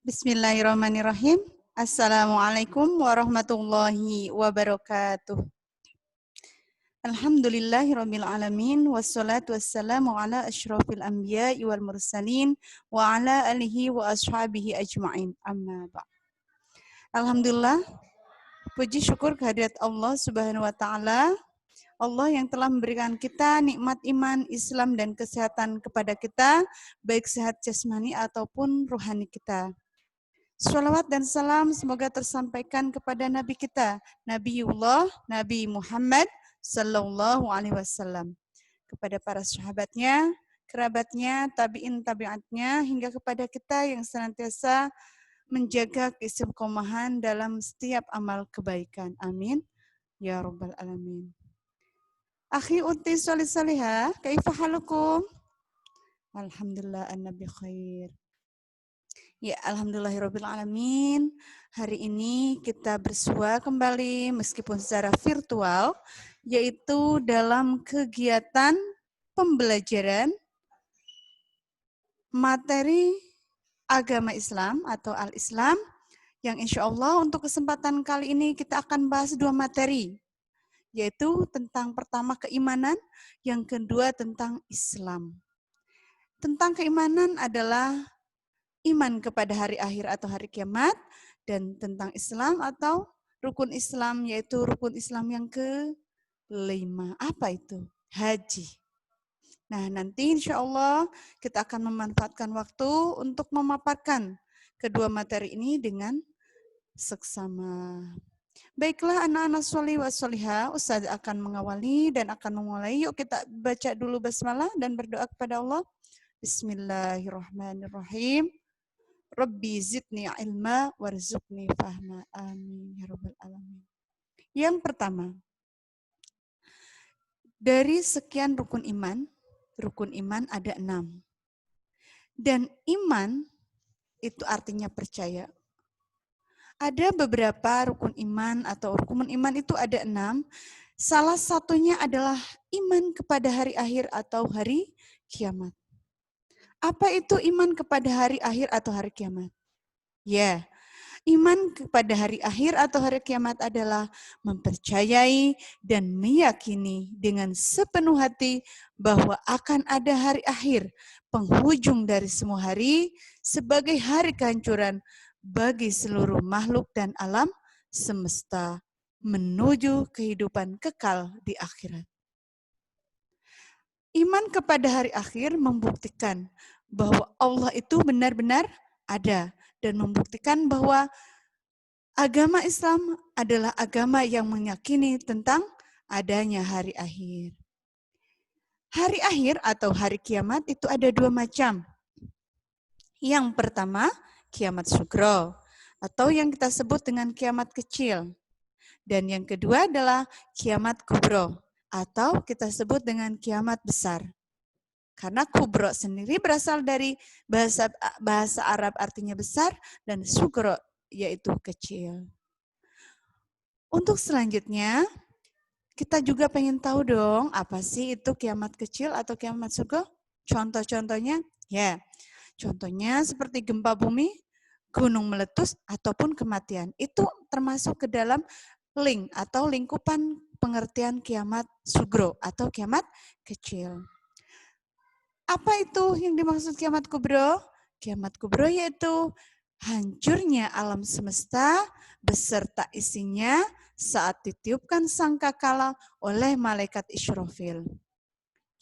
Bismillahirrahmanirrahim. Assalamualaikum warahmatullahi wabarakatuh. Alhamdulillahirabbil alamin wassalatu wassalamu ala asyrafil anbiya'i wal mursalin wa ala alihi wa ashabihi ajma'in. Amma ba'd. Alhamdulillah, puji syukur kehadirat Allah Subhanahu wa taala. Allah yang telah memberikan kita nikmat iman, Islam dan kesehatan kepada kita, baik sehat jasmani ataupun rohani kita. Shalawat dan salam semoga tersampaikan kepada Nabi kita, Nabiullah, Nabi Muhammad Sallallahu Alaihi Wasallam, kepada para sahabatnya, kerabatnya, tabiin tabiatnya, hingga kepada kita yang senantiasa menjaga keistiqomahan dalam setiap amal kebaikan. Amin. Ya Rabbal Alamin. Akhi uti salih-salihah, kaifa halukum? Alhamdulillah anna bi khair. Ya, alhamdulillahirabbil alamin. Hari ini kita bersua kembali meskipun secara virtual, yaitu dalam kegiatan pembelajaran materi agama Islam atau Al-Islam, yang insya Allah untuk kesempatan kali ini kita akan bahas dua materi, yaitu tentang pertama keimanan, yang kedua tentang Islam. Tentang keimanan adalah iman kepada hari akhir atau hari kiamat, dan tentang Islam atau rukun Islam, yaitu rukun Islam yang kelima. Apa itu? Haji. Nah, nanti insya Allah kita akan memanfaatkan waktu untuk memaparkan kedua materi ini dengan seksama. Baiklah anak-anak sholih wa sholihah, Ustaz akan mengawali dan akan memulai. Yuk kita baca dulu basmalah dan berdoa kepada Allah. Bismillahirrahmanirrahim. Rabbi zidni ilma warzuqni fahma. Amin ya rabbal alamin. Yang pertama, dari sekian rukun iman ada 6. Dan iman itu artinya percaya. Ada beberapa rukun iman atau rukun iman itu ada 6. Salah satunya adalah iman kepada hari akhir atau hari kiamat. Apa itu iman kepada hari akhir atau hari kiamat? Ya, iman kepada hari akhir atau hari kiamat adalah mempercayai dan meyakini dengan sepenuh hati bahwa akan ada hari akhir, penghujung dari semua hari, sebagai hari kehancuran bagi seluruh makhluk dan alam semesta menuju kehidupan kekal di akhirat. Iman kepada hari akhir membuktikan bahwa Allah itu benar-benar ada dan membuktikan bahwa agama Islam adalah agama yang meyakini tentang adanya hari akhir. Hari akhir atau hari kiamat itu ada 2 macam. Yang pertama, kiamat sugro atau yang kita sebut dengan kiamat kecil. Dan yang kedua adalah kiamat kubro atau kita sebut dengan kiamat besar. Karena kubro sendiri berasal dari bahasa Arab artinya besar, dan sugro yaitu kecil. Untuk selanjutnya, kita juga pengen tahu dong, apa sih itu kiamat kecil atau kiamat sugro? Contoh-contohnya, ya, contohnya seperti gempa bumi, gunung meletus, ataupun kematian. Itu termasuk ke dalam link atau lingkupan pengertian kiamat sugro atau kiamat kecil. Apa itu yang dimaksud kiamat kubro? Kiamat kubro yaitu hancurnya alam semesta beserta isinya saat ditiupkan sangkakala oleh malaikat Israfil.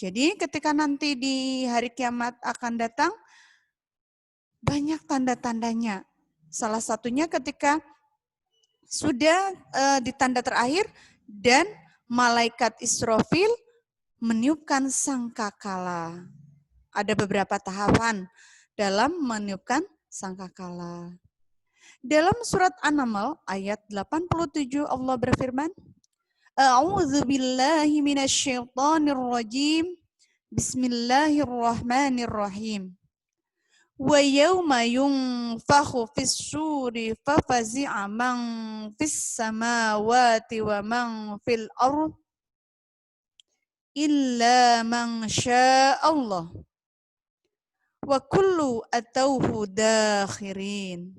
Jadi ketika nanti di hari kiamat akan datang, banyak tanda-tandanya. Salah satunya ketika sudah di tanda terakhir dan malaikat Israfil meniupkan sangkakala. Ada beberapa tahapan dalam meniupkan sangkakala. Dalam surat An-Naml ayat 87 Allah berfirman, A'udzubillahi minasyaitonirrajim. Bismillahirrahmanirrahim. Wa yawma yunfakhu fis-suri fafazi'a man fis samawati wa man fil ardh illa man syaa Allah. wa kullu atauhu dakhirin.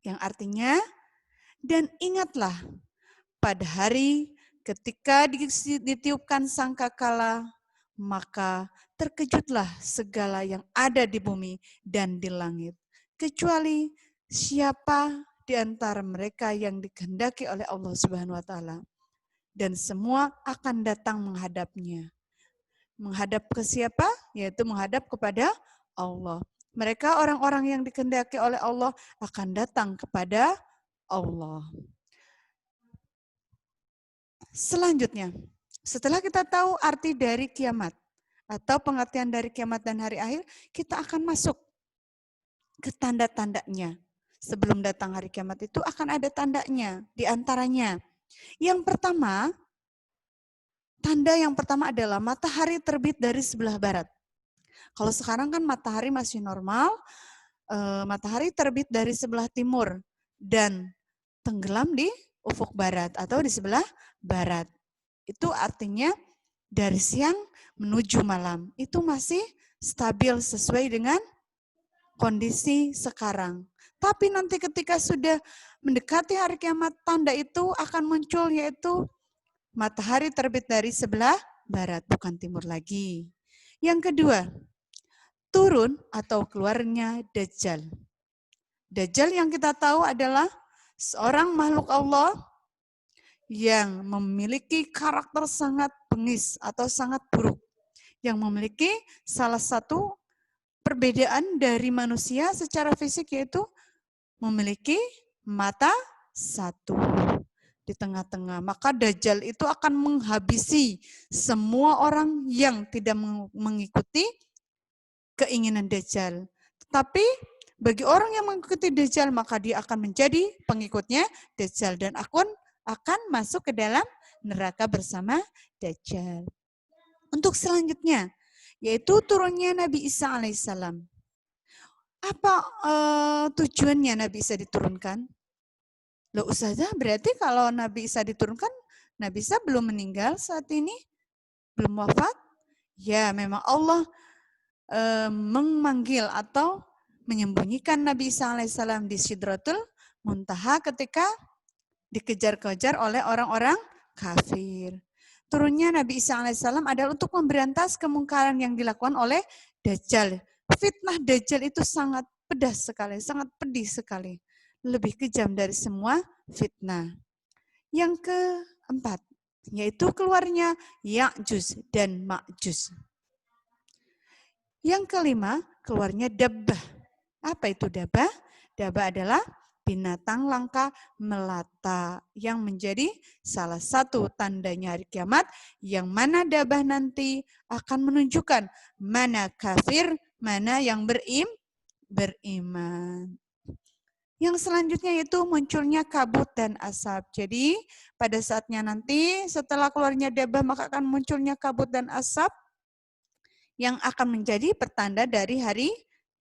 Yang artinya, dan ingatlah pada hari ketika ditiupkan sangkakala, maka terkejutlah segala yang ada di bumi dan di langit, kecuali siapa di antara mereka yang dikehendaki oleh Allah Subhanahu wa taala, dan semua akan datang menghadapnya. Menghadap ke siapa? Yaitu menghadap kepada Allah. Mereka orang-orang yang dikehendaki oleh Allah akan datang kepada Allah. Selanjutnya, setelah kita tahu arti dari kiamat atau pengertian dari kiamat dan hari akhir, kita akan masuk ke tanda-tandanya. Sebelum datang hari kiamat itu akan ada tandanya, di antaranya. Yang pertama, tanda yang pertama adalah matahari terbit dari sebelah barat. Kalau sekarang kan matahari masih normal, matahari terbit dari sebelah timur dan tenggelam di ufuk barat atau di sebelah barat. Itu artinya dari siang menuju malam. Itu masih stabil sesuai dengan kondisi sekarang. Tapi nanti ketika sudah mendekati hari kiamat, tanda itu akan muncul, yaitu matahari terbit dari sebelah barat, bukan timur lagi. Yang kedua, turun atau keluarnya Dajjal. Dajjal yang kita tahu adalah seorang makhluk Allah yang memiliki karakter sangat bengis atau sangat buruk. Yang memiliki salah satu perbedaan dari manusia secara fisik, yaitu memiliki mata satu di tengah-tengah. Maka Dajjal itu akan menghabisi semua orang yang tidak mengikuti keinginan Dajjal. Tetapi bagi orang yang mengikuti Dajjal, maka dia akan menjadi pengikutnya Dajjal dan akan masuk ke dalam neraka bersama Dajjal. Untuk selanjutnya, yaitu turunnya Nabi Isa alaihissalam. Apa tujuannya Nabi Isa diturunkan? Loh Ustazah, berarti kalau Nabi Isa diturunkan, Nabi Isa belum meninggal saat ini? Belum wafat? Ya, memang Allah memanggil atau menyembunyikan Nabi Isa alaihissalam di Sidratul Muntaha ketika dikejar-kejar oleh orang-orang kafir. Turunnya Nabi Isa alaihissalam adalah untuk memberantas kemungkaran yang dilakukan oleh Dajjal. Fitnah Dajjal itu sangat pedas sekali, sangat pedih sekali. Lebih kejam dari semua fitnah. Yang keempat, yaitu keluarnya Ya'juj dan Ma'juj. Yang kelima, keluarnya Dabbah. Apa itu Dabbah? Dabbah adalah binatang langka melata yang menjadi salah satu tandanya hari kiamat, yang mana Dabbah nanti akan menunjukkan mana kafir, mana yang beriman. Yang selanjutnya yaitu munculnya kabut dan asap. Jadi pada saatnya nanti setelah keluarnya Dabbah, maka akan munculnya kabut dan asap yang akan menjadi pertanda dari hari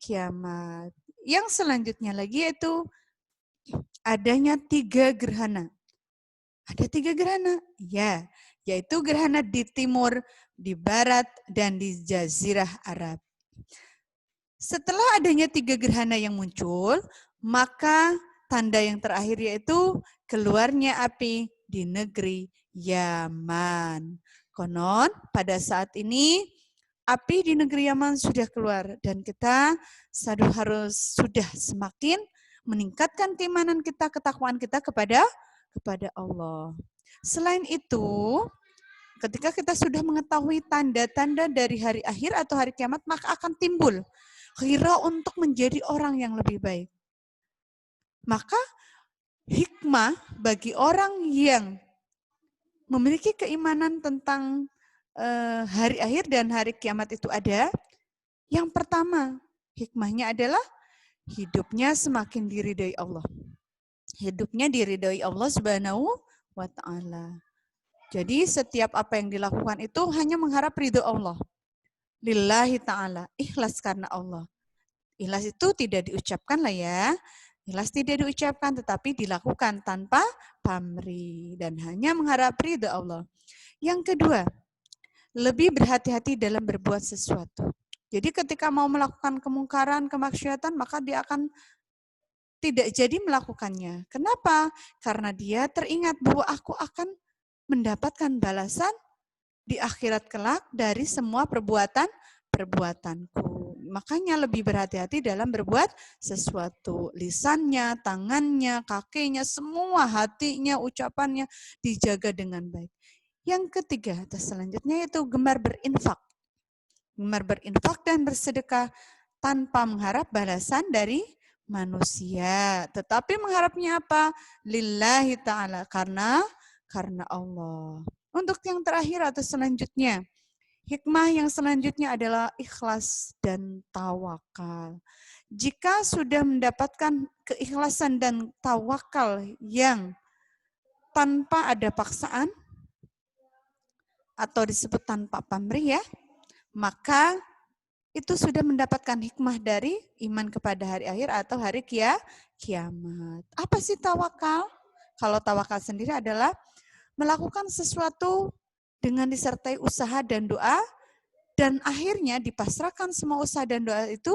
kiamat. Yang selanjutnya lagi yaitu adanya 3 gerhana. Ada 3 gerhana? Ya, yaitu gerhana di timur, di barat, dan di Jazirah Arab. Setelah adanya 3 gerhana yang muncul, maka tanda yang terakhir yaitu keluarnya api di negeri Yaman. Konon pada saat ini api di negeri Yaman sudah keluar dan kita harus sudah semakin meningkatkan keimanan kita, ketakwaan kita kepada Allah. Selain itu, ketika kita sudah mengetahui tanda-tanda dari hari akhir atau hari kiamat, maka akan timbul ghirah untuk menjadi orang yang lebih baik. Maka hikmah bagi orang yang memiliki keimanan tentang hari akhir dan hari kiamat itu ada. Yang pertama, hikmahnya adalah hidupnya semakin diridhoi Allah. Hidupnya diridhoi Allah Subhanahu wa taala. Jadi setiap apa yang dilakukan itu hanya mengharap ridho Allah. Lillahi ta'ala, ikhlas karena Allah. Ikhlas itu tidak diucapkan lah ya. Ikhlas tidak diucapkan tetapi dilakukan tanpa pamrih dan hanya mengharap ridho Allah. Yang kedua, lebih berhati-hati dalam berbuat sesuatu. Jadi ketika mau melakukan kemungkaran, kemaksiatan, maka dia akan tidak jadi melakukannya. Kenapa? Karena dia teringat bahwa aku akan mendapatkan balasan di akhirat kelak dari semua perbuatanku. Makanya lebih berhati-hati dalam berbuat sesuatu. Lisannya, tangannya, kakinya, semua hatinya, ucapannya dijaga dengan baik. Yang ketiga, selanjutnya itu gemar berinfak. Gemar berinfak dan bersedekah tanpa mengharap balasan dari manusia. Tetapi mengharapnya apa? Lillahi ta'ala. Karena Allah. Untuk yang terakhir atau selanjutnya, hikmah yang selanjutnya adalah ikhlas dan tawakal. Jika sudah mendapatkan keikhlasan dan tawakal yang tanpa ada paksaan, atau disebut tanpa pamrih ya, maka itu sudah mendapatkan hikmah dari iman kepada hari akhir atau hari kiamat. Apa sih tawakal? Kalau tawakal sendiri adalah melakukan sesuatu dengan disertai usaha dan doa, dan akhirnya dipasrahkan semua usaha dan doa itu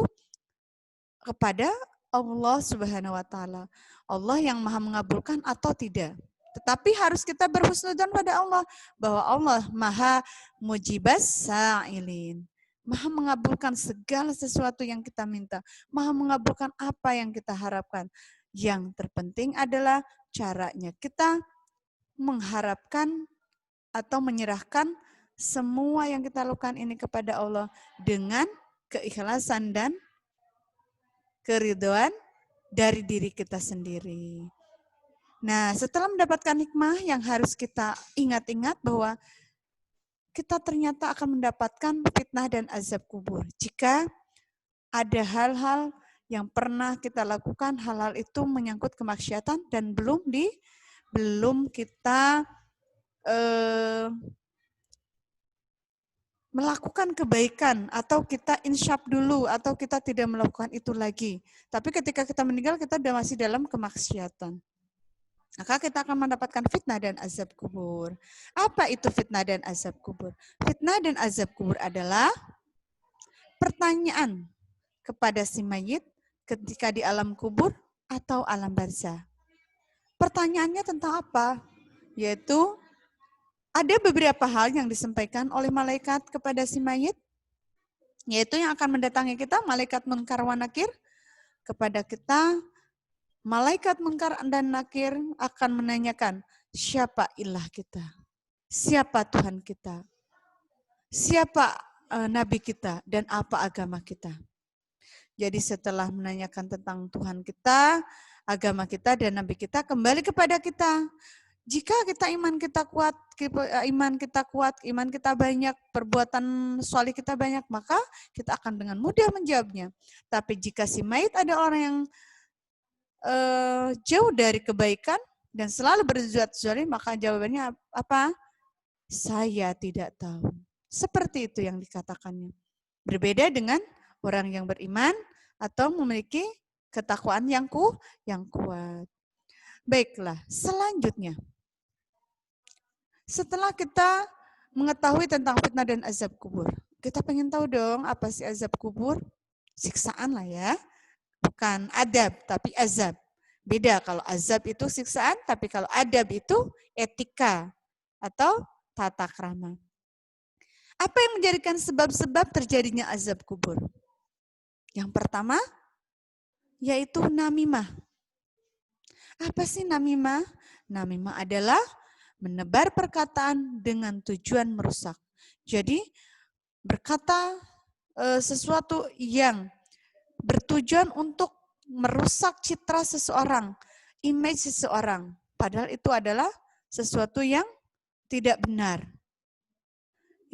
kepada Allah Subhanahu wa Ta'ala. Allah yang Maha mengabulkan atau tidak. Tetapi harus kita berhusnudzon pada Allah, bahwa Allah Maha mujibas sa'ilin. Maha mengabulkan segala sesuatu yang kita minta. Maha mengabulkan apa yang kita harapkan. Yang terpenting adalah caranya kita mengharapkan atau menyerahkan semua yang kita lakukan ini kepada Allah dengan keikhlasan dan keridhaan dari diri kita sendiri. Nah, setelah mendapatkan hikmah yang harus kita ingat-ingat bahwa kita ternyata akan mendapatkan fitnah dan azab kubur. Jika ada hal-hal yang pernah kita lakukan, hal-hal itu menyangkut kemaksiatan dan belum kita melakukan kebaikan, atau kita insyaf dulu, atau kita tidak melakukan itu lagi. Tapi ketika kita meninggal, kita masih dalam kemaksiatan. Maka kita akan mendapatkan fitnah dan azab kubur. Apa itu fitnah dan azab kubur? Fitnah dan azab kubur adalah pertanyaan kepada si mayit ketika di alam kubur atau alam barzah. Pertanyaannya tentang apa? Yaitu ada beberapa hal yang disampaikan oleh malaikat kepada si mayit, yaitu yang akan mendatangi kita, malaikat Munkar wa Nakir kepada kita. Malaikat Munkar dan Nakir akan menanyakan, siapa ilah kita? Siapa Tuhan kita? Siapa Nabi kita? Dan apa agama kita? Jadi setelah menanyakan tentang Tuhan kita, agama kita, dan Nabi kita, kembali kepada kita. Jika iman kita kuat, iman kita banyak, perbuatan sholih kita banyak, maka kita akan dengan mudah menjawabnya. Tapi jika si mayit ada orang yang jauh dari kebaikan dan selalu berbuat zalim, maka jawabannya apa? Saya tidak tahu. Seperti itu yang dikatakannya. Berbeda dengan orang yang beriman atau memiliki ketakwaan yang kuat. Baiklah, selanjutnya. Setelah kita mengetahui tentang fitnah dan azab kubur, kita pengen tahu dong apa sih azab kubur? Siksaan lah ya. Bukan adab, tapi azab. Beda, kalau azab itu siksaan, tapi kalau adab itu etika atau tata krama. Apa yang menjadikan sebab-sebab terjadinya azab kubur? Yang pertama, yaitu namimah. Apa sih namimah? Namimah adalah menebar perkataan dengan tujuan merusak. Jadi, berkata sesuatu yang bertujuan untuk merusak citra seseorang, image seseorang. Padahal itu adalah sesuatu yang tidak benar.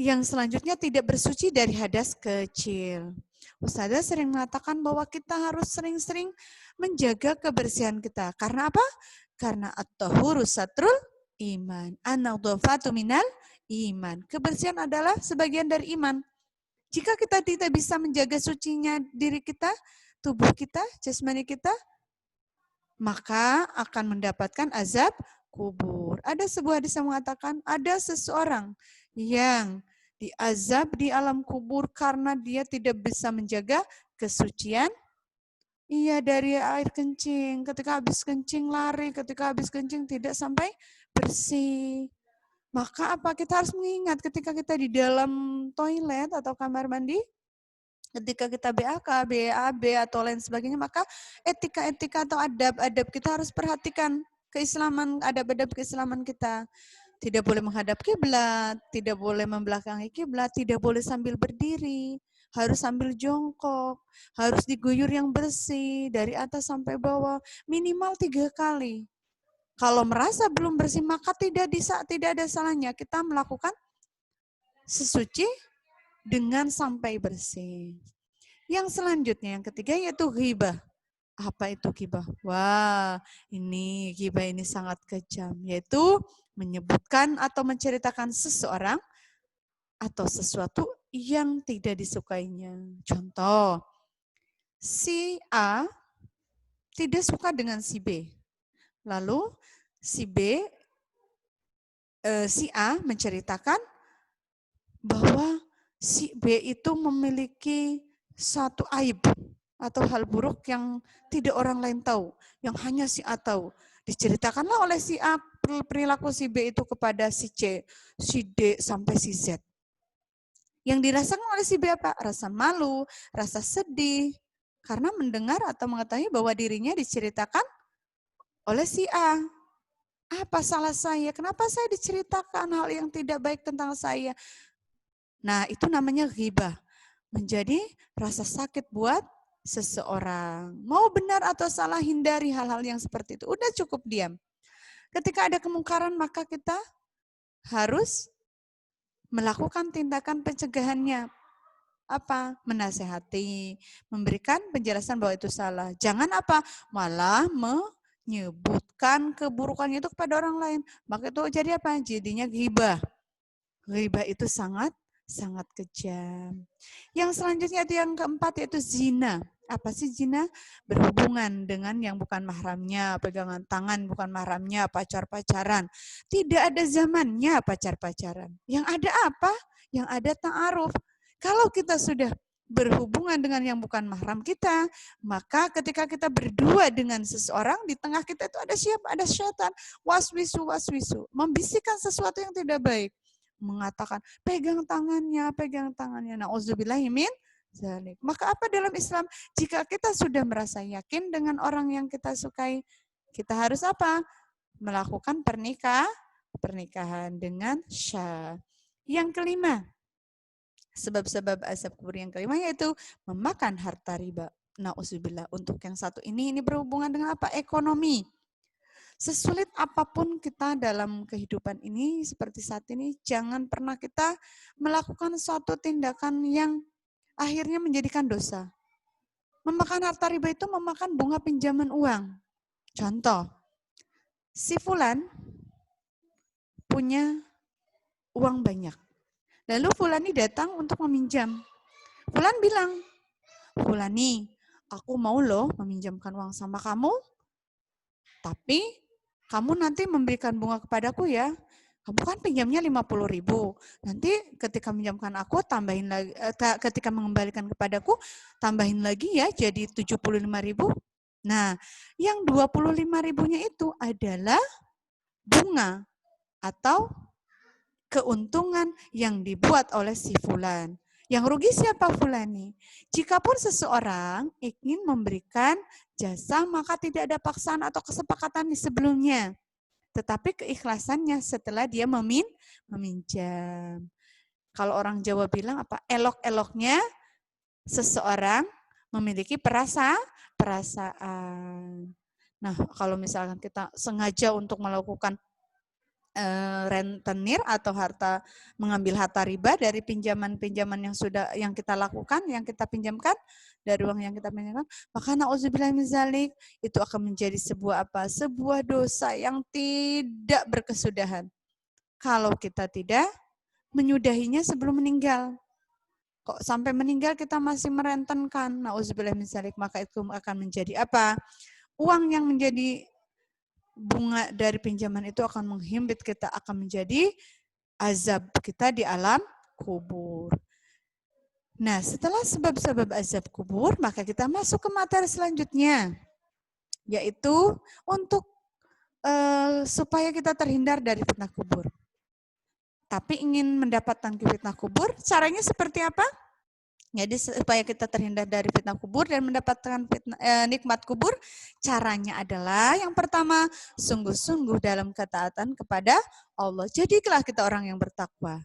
Yang selanjutnya tidak bersuci dari hadas kecil. Ustazah sering mengatakan bahwa kita harus sering-sering menjaga kebersihan kita. Karena apa? Karena at-tahuru satrul iman. An-nadhafatu minal iman. Kebersihan adalah sebagian dari iman. Jika kita tidak bisa menjaga sucinya diri kita, tubuh kita, jasmani kita, maka akan mendapatkan azab kubur. Ada sebuah hadis yang mengatakan, ada seseorang yang diazab di alam kubur karena dia tidak bisa menjaga kesucian. Iya, dari air kencing. Ketika habis kencing lari, ketika habis kencing tidak sampai bersih. Maka apa? Kita harus mengingat ketika kita di dalam toilet atau kamar mandi, ketika kita BAK, BAB atau lain sebagainya, maka etika-etika atau adab-adab kita harus perhatikan keislaman, adab-adab keislaman kita. Tidak boleh menghadap kiblat, tidak boleh membelakangi kiblat, tidak boleh sambil berdiri, harus sambil jongkok, harus diguyur yang bersih dari atas sampai bawah minimal 3 kali. Kalau merasa belum bersih maka tidak ada salahnya kita melakukan sesuci dengan sampai bersih. Yang selanjutnya yang ketiga yaitu ghibah. Apa itu ghibah? Wah, ini ghibah ini sangat kejam, yaitu menyebutkan atau menceritakan seseorang atau sesuatu yang tidak disukainya. Contoh, si A tidak suka dengan si B. Lalu si A menceritakan bahwa si B itu memiliki satu aib atau hal buruk yang tidak orang lain tahu, yang hanya si A tahu. Diceritakanlah oleh si A perilaku si B itu kepada si C, si D, sampai si Z. Yang dirasakan oleh si B apa? Rasa malu, rasa sedih, karena mendengar atau mengetahui bahwa dirinya diceritakan oleh si A. Apa salah saya? Kenapa saya diceritakan hal yang tidak baik tentang saya? Nah, itu namanya ghibah. Menjadi rasa sakit buat seseorang. Mau benar atau salah, hindari hal-hal yang seperti itu. Udah cukup diam. Ketika ada kemungkaran, maka kita harus melakukan tindakan pencegahannya. Apa? Menasehati, memberikan penjelasan bahwa itu salah. Jangan apa? Malah menyebutkan keburukannya itu kepada orang lain. Maka itu jadi apa? Jadinya ghibah. Ghibah itu sangat kejam. Yang selanjutnya itu yang keempat yaitu zina. Apa sih zina? Berhubungan dengan yang bukan mahramnya, pegangan tangan bukan mahramnya, pacar-pacaran. Tidak ada zamannya pacar-pacaran. Yang ada apa? Yang ada ta'aruf. Kalau kita sudah berhubungan dengan yang bukan mahram kita, maka ketika kita berdua dengan seseorang, di tengah kita itu ada siapa? Ada syaitan. Waswisu, membisikkan sesuatu yang tidak baik. Mengatakan, pegang tangannya. Na'udzubillahi min dzalik. Maka apa dalam Islam? Jika kita sudah merasa yakin dengan orang yang kita sukai, kita harus apa? Melakukan pernikahan dengan syah. Yang kelima, sebab-sebab azab kubur yang kelima yaitu memakan harta riba. Na'udzubillah. Untuk yang satu ini berhubungan dengan apa? Ekonomi. Sesulit apapun kita dalam kehidupan ini, seperti saat ini, jangan pernah kita melakukan suatu tindakan yang akhirnya menjadikan dosa. Memakan harta riba itu memakan bunga pinjaman uang. Contoh, si Fulan punya uang banyak. Lalu Fulani datang untuk meminjam. Fulan bilang, Fulani, aku mau loh meminjamkan uang sama kamu, tapi kamu nanti memberikan bunga kepadaku ya. Kamu kan pinjamnya 50.000. Nanti ketika minjamkan aku tambahin lagi, ketika mengembalikan kepadaku tambahin lagi ya jadi 75.000. Nah, yang 25.000-nya itu adalah bunga atau keuntungan yang dibuat oleh si Fulan. Yang rugi siapa? Fulani. Jikapun seseorang ingin memberikan jasa, maka tidak ada paksaan atau kesepakatan di sebelumnya. Tetapi keikhlasannya setelah dia meminjam. Kalau orang Jawa bilang apa? Elok-eloknya seseorang memiliki perasaan. Nah, kalau misalkan kita sengaja untuk melakukan rentenir atau mengambil harta riba dari pinjaman-pinjaman yang kita lakukan, yang kita pinjamkan, dari uang yang kita pinjamkan, maka na'udzubillah min dzalik, itu akan menjadi sebuah dosa yang tidak berkesudahan. Kalau kita tidak menyudahinya sebelum meninggal. Kok sampai meninggal kita masih merentenkan, na'udzubillah min dzalik, maka itu akan menjadi apa? Uang yang menjadi bunga dari pinjaman itu akan menghimpit kita, akan menjadi azab kita di alam kubur. Nah, setelah sebab-sebab azab kubur, maka kita masuk ke materi selanjutnya, yaitu untuk supaya kita terhindar dari fitnah kubur. Tapi ingin mendapatkan fitnah kubur, caranya seperti apa? Jadi supaya kita terhindar dari fitnah kubur dan mendapatkan nikmat kubur, caranya adalah yang pertama, sungguh-sungguh dalam ketaatan kepada Allah. Jadilah kita orang yang bertakwa.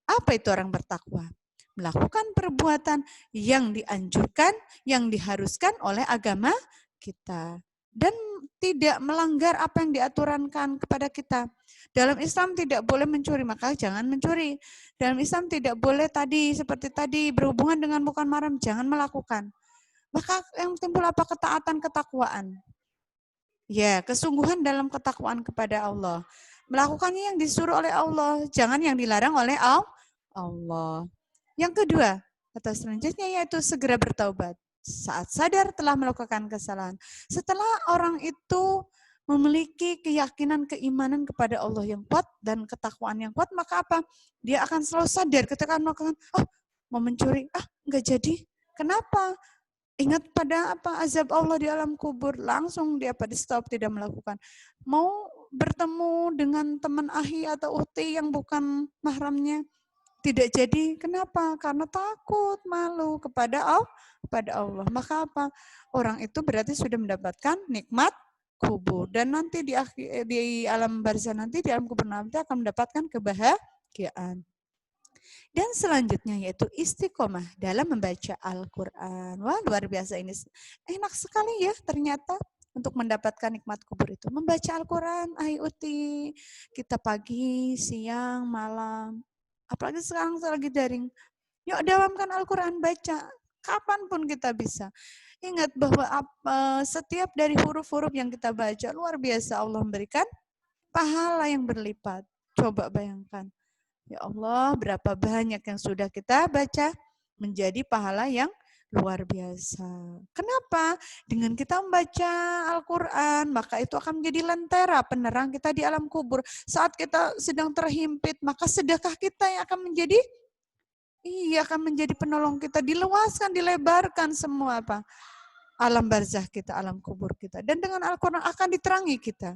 Apa itu orang bertakwa? Melakukan perbuatan yang dianjurkan, yang diharuskan oleh agama kita. Dan tidak melanggar apa yang diaturankan kepada kita. Dalam Islam tidak boleh mencuri, maka jangan mencuri. Dalam Islam tidak boleh seperti tadi berhubungan dengan bukan mahram, jangan melakukan. Maka yang timbul apa? Ketaatan, ketakwaan. Ya, kesungguhan dalam ketakwaan kepada Allah. Melakukannya yang disuruh oleh Allah, jangan yang dilarang oleh Allah. Yang kedua, atau selanjutnya yaitu segera bertaubat. Saat sadar telah melakukan kesalahan. Setelah orang itu memiliki keyakinan, keimanan kepada Allah yang kuat dan ketakwaan yang kuat, maka apa? Dia akan selalu sadar ketika melakukan, mau mencuri, enggak jadi. Kenapa? Ingat pada azab Allah di alam kubur, langsung dia di stop, tidak melakukan. Mau bertemu dengan teman ahi atau uhti yang bukan mahramnya, tidak jadi. Kenapa? Karena takut, malu kepada Allah. Maka apa? Orang itu berarti sudah mendapatkan nikmat kubur. Dan nanti di alam barzah nanti, di alam kubur nanti akan mendapatkan kebahagiaan. Dan selanjutnya yaitu istiqomah dalam membaca Al-Quran. Wah, luar biasa ini. Enak sekali ya ternyata untuk mendapatkan nikmat kubur itu. Membaca Al-Quran, uti. Kita pagi, siang, malam. Apalagi sekarang lagi daring. Yuk dawamkan Al-Quran, baca. Kapanpun kita bisa. Ingat bahwa setiap dari huruf-huruf yang kita baca, luar biasa Allah memberikan pahala yang berlipat. Coba bayangkan. Ya Allah, berapa banyak yang sudah kita baca menjadi pahala yang luar biasa. Kenapa? Dengan kita membaca Al-Quran, maka itu akan menjadi lentera penerang kita di alam kubur. Saat kita sedang terhimpit, maka sedekah kita yang akan menjadi penolong kita. Diluaskan, dilebarkan semua alam barzah kita, alam kubur kita. Dan dengan Al-Quran akan diterangi kita.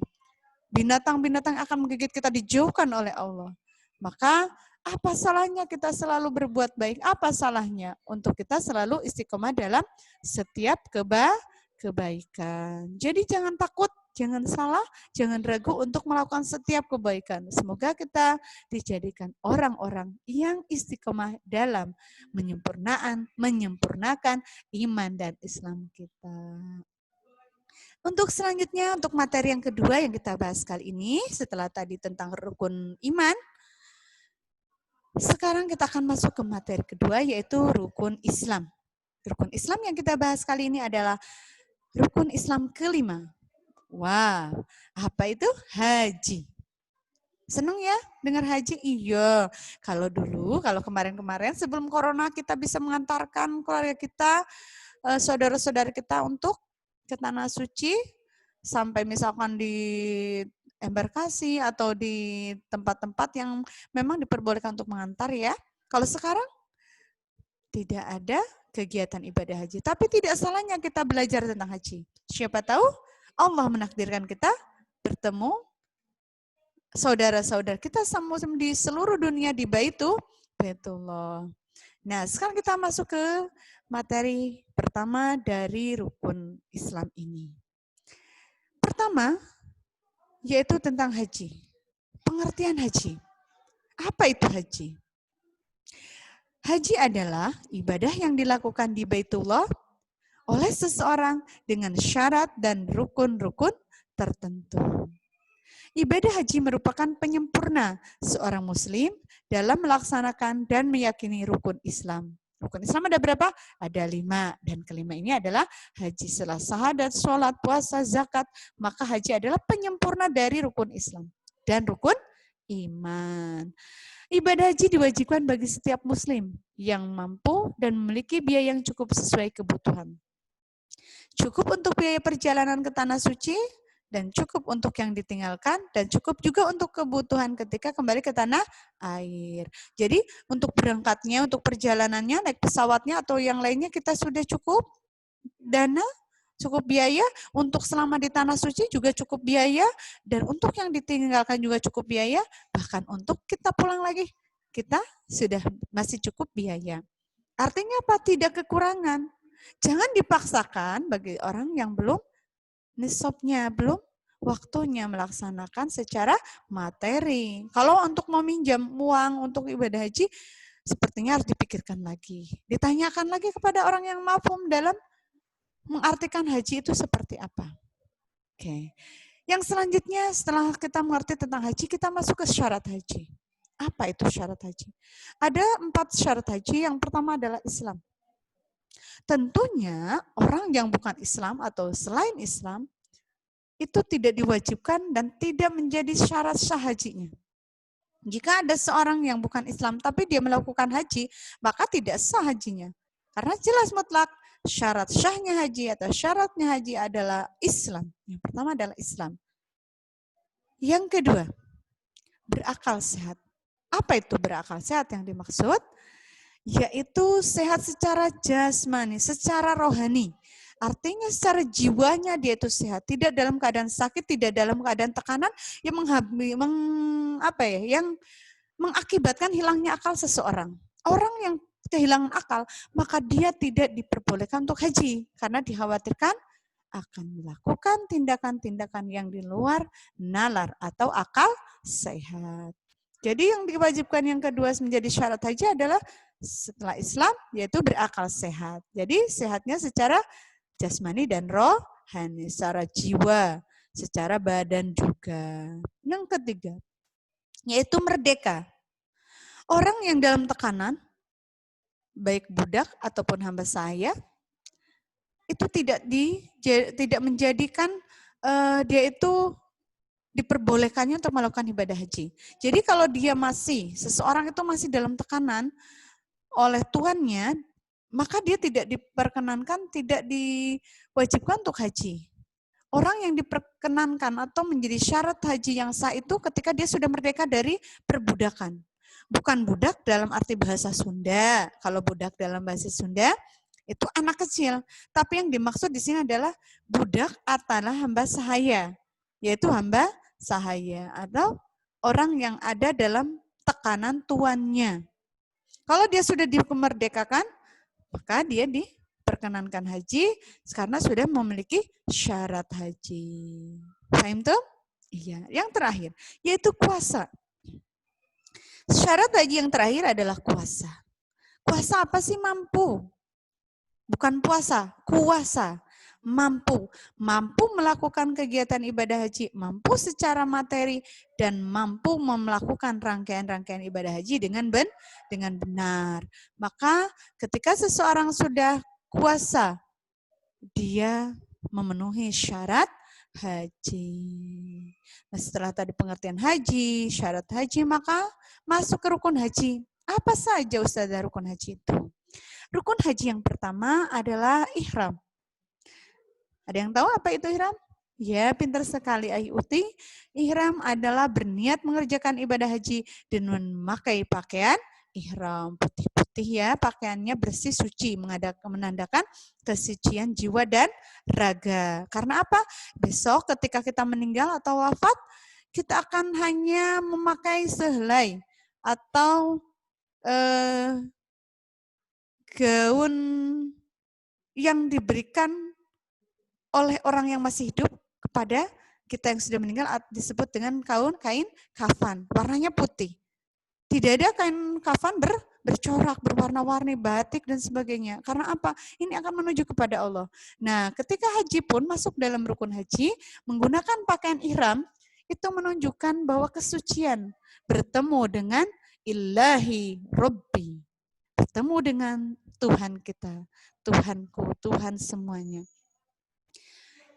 Binatang-binatang akan menggigit kita dijauhkan oleh Allah. Maka apa salahnya kita selalu berbuat baik? Apa salahnya untuk kita selalu istiqomah dalam setiap kebaikan? Jadi jangan takut, jangan salah, jangan ragu untuk melakukan setiap kebaikan. Semoga kita dijadikan orang-orang yang istiqomah dalam menyempurnakan iman dan Islam kita. Untuk selanjutnya, untuk materi yang kedua yang kita bahas kali ini, setelah tadi tentang rukun iman, sekarang kita akan masuk ke materi kedua, yaitu rukun Islam. Rukun Islam yang kita bahas kali ini adalah rukun Islam kelima. Wah, apa itu? Haji. Senang ya dengar haji? Iya. Kalau kemarin-kemarin sebelum corona kita bisa mengantarkan keluarga kita, saudara-saudara kita untuk ke tanah suci, sampai misalkan di embarkasi atau di tempat-tempat yang memang diperbolehkan untuk mengantar ya. Kalau sekarang tidak ada kegiatan ibadah haji, tapi tidak salahnya kita belajar tentang haji. Siapa tahu Allah menakdirkan kita bertemu saudara-saudara kita di seluruh dunia di Baitullah. Nah, sekarang kita masuk ke materi pertama dari rukun Islam ini. Pertama, yaitu tentang haji. Pengertian haji. Apa itu haji? Haji adalah ibadah yang dilakukan di Baitullah oleh seseorang dengan syarat dan rukun-rukun tertentu. Ibadah haji merupakan penyempurna seorang muslim dalam melaksanakan dan meyakini rukun Islam. Rukun Islam ada berapa? Ada 5. Dan kelima ini adalah haji setelah syahadat, sholat, puasa, zakat. Maka haji adalah penyempurna dari rukun Islam dan rukun iman. Ibadah haji diwajibkan bagi setiap muslim yang mampu dan memiliki biaya yang cukup sesuai kebutuhan. Cukup untuk biaya perjalanan ke tanah suci dan cukup untuk yang ditinggalkan, dan cukup juga untuk kebutuhan ketika kembali ke tanah air. Jadi untuk berangkatnya, untuk perjalanannya, naik pesawatnya atau yang lainnya kita sudah cukup dana, cukup biaya, untuk selama di tanah suci juga cukup biaya, dan untuk yang ditinggalkan juga cukup biaya, bahkan untuk kita pulang lagi, kita sudah masih cukup biaya. Artinya apa? Tidak kekurangan. Jangan dipaksakan bagi orang yang belum nisabnya, belum waktunya melaksanakan secara materi. Kalau untuk meminjam uang untuk ibadah haji, sepertinya harus dipikirkan lagi. Ditanyakan lagi kepada orang yang mafhum dalam mengartikan haji itu seperti apa. Oke. Yang selanjutnya setelah kita mengerti tentang haji, kita masuk ke syarat haji. Apa itu syarat haji? Ada 4 syarat haji. Yang pertama adalah Islam. Tentunya orang yang bukan Islam atau selain Islam itu tidak diwajibkan dan tidak menjadi syarat sah hajinya. Jika ada seorang yang bukan Islam tapi dia melakukan haji, maka tidak sah hajinya. Karena jelas mutlak syarat syahnya haji atau syaratnya haji adalah Islam. Yang pertama adalah Islam. Yang kedua, berakal sehat. Apa itu berakal sehat yang dimaksud? Yaitu sehat secara jasmani, secara rohani. Artinya secara jiwanya dia itu sehat, tidak dalam keadaan sakit, tidak dalam keadaan tekanan yang yang mengakibatkan hilangnya akal seseorang. Orang yang kehilangan akal, maka dia tidak diperbolehkan untuk haji karena dikhawatirkan akan melakukan tindakan-tindakan yang di luar nalar atau akal sehat. Jadi yang diwajibkan yang kedua menjadi syarat haji adalah setelah Islam, yaitu berakal sehat. Jadi sehatnya secara jasmani dan rohani, secara jiwa, secara badan juga. Yang ketiga, yaitu merdeka. Orang yang dalam tekanan, baik budak ataupun hamba sahaya, itu tidak menjadikan dia itu diperbolehkannya untuk melakukan ibadah haji. Jadi kalau seseorang itu masih dalam tekanan oleh tuannya, maka dia tidak diperkenankan, tidak diwajibkan untuk haji. Orang yang diperkenankan atau menjadi syarat haji yang sah itu ketika dia sudah merdeka dari perbudakan. Bukan budak dalam arti bahasa Sunda. Kalau budak dalam bahasa Sunda itu anak kecil. Tapi yang dimaksud di sini adalah budak adalah hamba sahaya, yaitu hamba sahaya atau orang yang ada dalam tekanan tuannya. Kalau dia sudah dikemerdekakan, maka dia diperkenankan haji karena sudah memiliki syarat haji. Paham tuh? Iya. Yang terakhir, yaitu kuasa. Syarat haji yang terakhir adalah kuasa. Kuasa apa sih? Mampu. Bukan puasa, kuasa. Mampu melakukan kegiatan ibadah haji, mampu secara materi, dan mampu melakukan rangkaian-rangkaian ibadah haji dengan benar. Maka ketika seseorang sudah kuasa, dia memenuhi syarat haji. Nah, setelah tadi pengertian haji, syarat haji, maka masuk ke rukun haji. Apa saja Ustazah rukun haji itu? Rukun haji yang pertama adalah ihram. Ada yang tahu apa itu ihram? Ya, pintar sekali Ayu Uti. Ihram adalah berniat mengerjakan ibadah haji dan memakai pakaian ihram putih-putih ya, pakaiannya bersih suci, menandakan kesucian jiwa dan raga. Karena apa? Besok ketika kita meninggal atau wafat, kita akan hanya memakai sehelai atau gaun yang diberikan oleh orang yang masih hidup kepada kita yang sudah meninggal disebut dengan kain kafan, warnanya putih. Tidak ada kain kafan bercorak, berwarna-warni, batik dan sebagainya. Karena apa? Ini akan menuju kepada Allah. Nah, ketika haji pun masuk dalam rukun haji, menggunakan pakaian ihram, itu menunjukkan bahwa kesucian bertemu dengan Ilahi Rabbi. Bertemu dengan Tuhan kita, Tuhanku, Tuhan semuanya.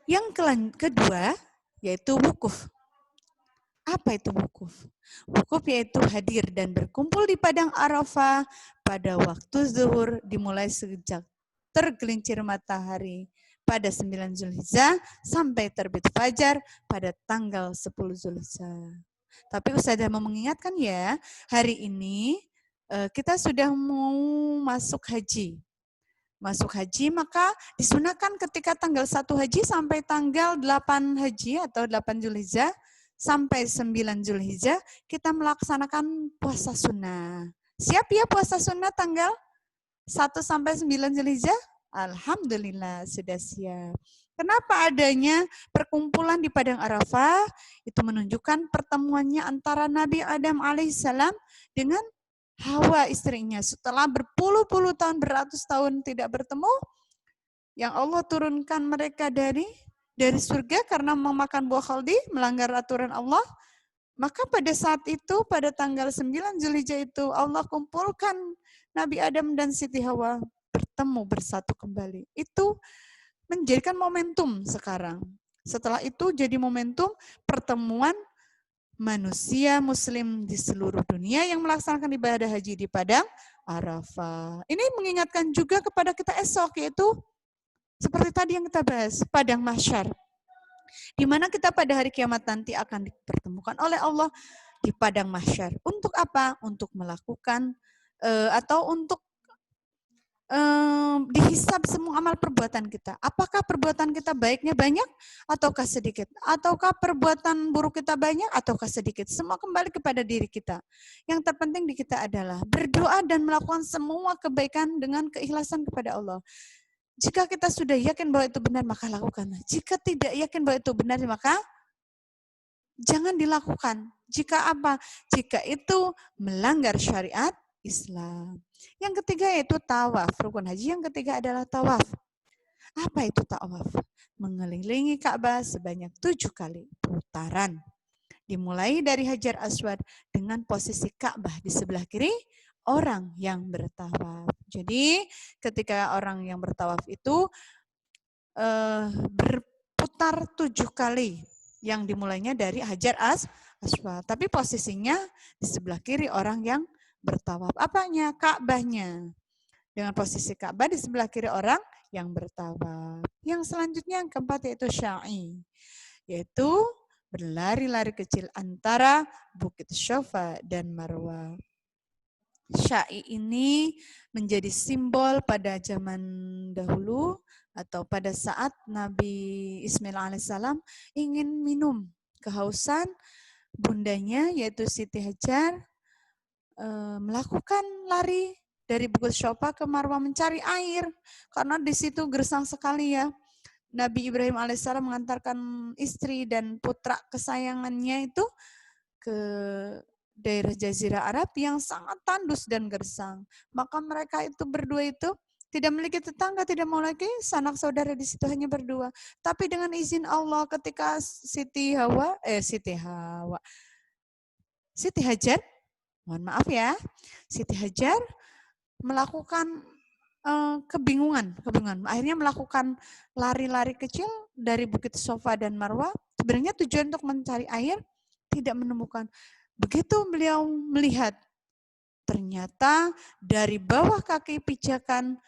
Yang kedua, yaitu wukuf. Apa itu wukuf? Wukuf yaitu hadir dan berkumpul di padang Arafah pada waktu zuhur dimulai sejak tergelincir matahari pada 9 Zulhijjah sampai terbit fajar pada tanggal 10 Zulhijjah. Tapi Ustazah mau mengingatkan ya, hari ini kita sudah mau masuk haji. Masuk haji maka disunahkan ketika tanggal 1 haji sampai tanggal 8 haji atau 8 Zulhijjah sampai 9 Zulhijjah kita melaksanakan puasa sunnah. Siap ya puasa sunnah tanggal 1 sampai 9 Zulhijjah? Alhamdulillah sudah siap. Kenapa adanya perkumpulan di Padang Arafah? Itu menunjukkan pertemuannya antara Nabi Adam alaihissalam dengan Hawa istrinya. Setelah berpuluh-puluh tahun, beratus tahun tidak bertemu, yang Allah turunkan mereka dari surga karena memakan buah khaldi, melanggar aturan Allah. Maka pada saat itu, pada tanggal 9 Zulhijjah itu, Allah kumpulkan Nabi Adam dan Siti Hawa bertemu bersatu kembali. Itu menjadikan momentum sekarang. Setelah itu jadi momentum pertemuan manusia muslim di seluruh dunia yang melaksanakan ibadah haji di Padang Arafah. Ini mengingatkan juga kepada kita esok, yaitu seperti tadi yang kita bahas, Padang Mahsyar. Di mana kita pada hari kiamat nanti akan dipertemukan oleh Allah di Padang Mahsyar. Untuk apa? Untuk melakukan atau untuk dihisab semua amal perbuatan kita. Apakah perbuatan kita baiknya banyak ataukah sedikit? Ataukah perbuatan buruk kita banyak ataukah sedikit? Semua kembali kepada diri kita. Yang terpenting di kita adalah berdoa dan melakukan semua kebaikan dengan keikhlasan kepada Allah. Jika kita sudah yakin bahwa itu benar, maka lakukanlah. Jika tidak yakin bahwa itu benar, maka jangan dilakukan. Jika apa? Jika itu melanggar syariat Islam. Yang ketiga yaitu tawaf. Rukun haji yang ketiga adalah tawaf. Apa itu tawaf? Mengelilingi Ka'bah sebanyak 7 kali putaran. Dimulai dari Hajar Aswad dengan posisi Ka'bah di sebelah kiri orang yang bertawaf. Jadi ketika orang yang bertawaf itu berputar 7 kali yang dimulainya dari Hajar Aswad. Tapi posisinya di sebelah kiri orang yang bertawaf. Apanya? Ka'bahnya. Dengan posisi Ka'bah di sebelah kiri orang yang bertawaf. Yang selanjutnya yang keempat yaitu sya'i. Yaitu berlari-lari kecil antara Bukit Syafa dan Marwah. Sya'i ini menjadi simbol pada zaman dahulu atau pada saat Nabi Ismail alaihissalam ingin minum. Kehausan, bundanya yaitu Siti Hajar melakukan lari dari Bukit Syafa ke Marwah mencari air karena di situ gersang sekali ya. Nabi Ibrahim alaihissalam mengantarkan istri dan putra kesayangannya itu ke daerah Jazirah Arab yang sangat tandus dan gersang. Maka mereka itu berdua itu tidak memiliki tetangga, tidak memiliki sanak saudara di situ, hanya berdua. Tapi dengan izin Allah ketika Siti Hajar, mohon maaf ya, Siti Hajar melakukan kebingungan. Akhirnya melakukan lari-lari kecil dari Bukit Syafa dan Marwah. Sebenarnya tujuan untuk mencari air, tidak menemukan. Begitu beliau melihat, ternyata dari bawah kaki pijakan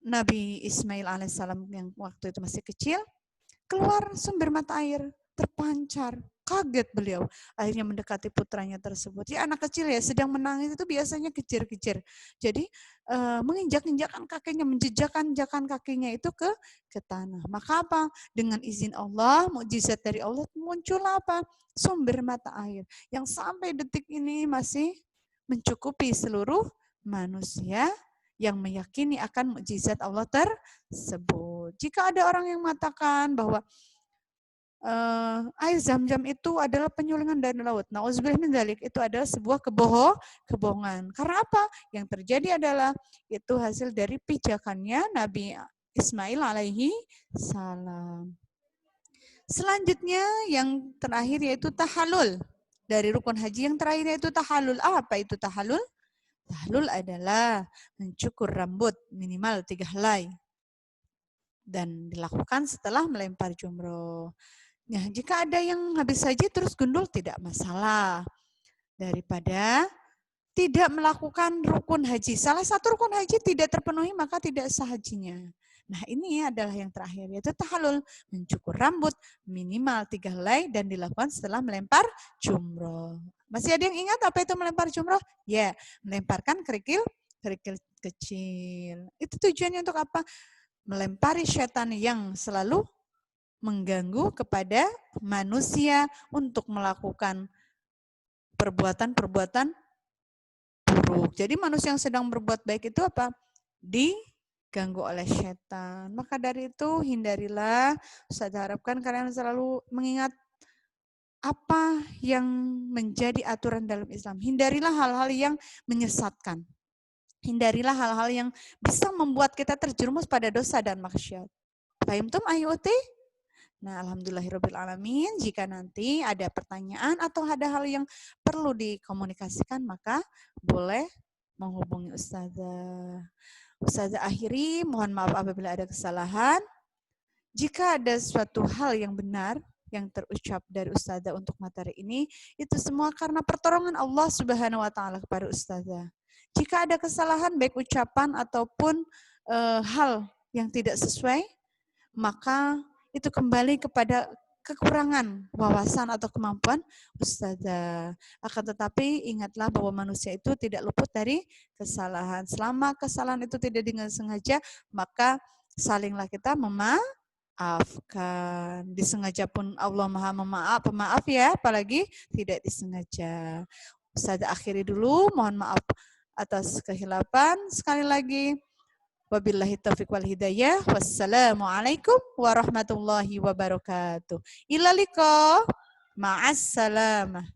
Nabi Ismail alaihissalam yang waktu itu masih kecil, keluar sumber mata air, terpancar. Kaget beliau, akhirnya mendekati putranya tersebut. Ya anak kecil ya, sedang menangis itu biasanya kejar-kejar. Jadi menginjak-injakkan kakinya, menjejakkan kakinya itu ke tanah. Maka apa? Dengan izin Allah, mukjizat dari Allah, muncul apa? Sumber mata air. Yang sampai detik ini masih mencukupi seluruh manusia yang meyakini akan mukjizat Allah tersebut. Jika ada orang yang mengatakan bahwa air Zam-Zam itu adalah penyulingan dari laut. Nauzubillah min dzalik, itu adalah sebuah kebohongan. Karena apa? Yang terjadi adalah itu hasil dari pijakannya Nabi Ismail alaihi salam. Selanjutnya yang terakhir yaitu tahallul. Dari rukun haji yang terakhir yaitu tahallul. Apa itu tahallul? Tahallul adalah mencukur rambut minimal 3 helai. Dan dilakukan setelah melempar jumroh. Nah, jika ada yang habis haji terus gundul tidak masalah. Daripada tidak melakukan rukun haji. Salah satu rukun haji tidak terpenuhi maka tidak sah hajinya. Nah, ini adalah yang terakhir, yaitu tahalul, mencukur rambut minimal 3 helai dan dilakukan setelah melempar jumroh. Masih ada yang ingat apa itu melempar jumroh? Ya, melemparkan kerikil kecil. Itu tujuannya untuk apa? Melempari setan yang selalu mengganggu kepada manusia untuk melakukan perbuatan-perbuatan buruk. Jadi manusia yang sedang berbuat baik itu apa? Diganggu oleh setan. Maka dari itu hindarilah. Saya harapkan kalian selalu mengingat apa yang menjadi aturan dalam Islam. Hindarilah hal-hal yang menyesatkan. Hindarilah hal-hal yang bisa membuat kita terjerumus pada dosa dan maksiat. Fahimtum ayuti? Nah, alhamdulillahirrabbilalamin. Jika nanti ada pertanyaan atau ada hal yang perlu dikomunikasikan, maka boleh menghubungi Ustazah. Ustazah akhiri, mohon maaf apabila ada kesalahan. Jika ada suatu hal yang benar yang terucap dari Ustazah untuk materi ini, itu semua karena pertolongan Allah Subhanahu wa taala kepada Ustazah. Jika ada kesalahan baik ucapan ataupun hal yang tidak sesuai, maka itu kembali kepada kekurangan wawasan atau kemampuan Ustazah. Akan tetapi ingatlah bahwa manusia itu tidak luput dari kesalahan. Selama kesalahan itu tidak dengan sengaja, maka salinglah kita memaafkan. Disengaja pun Allah Maha pemaaf ya, apalagi tidak disengaja. Ustazah akhiri dulu, mohon maaf atas kehilapan. Sekali lagi, wabillahi taufiq wal hidayah. Wassalamualaikum warahmatullahi wabarakatuh. Ila liqa. Ma'as salamah.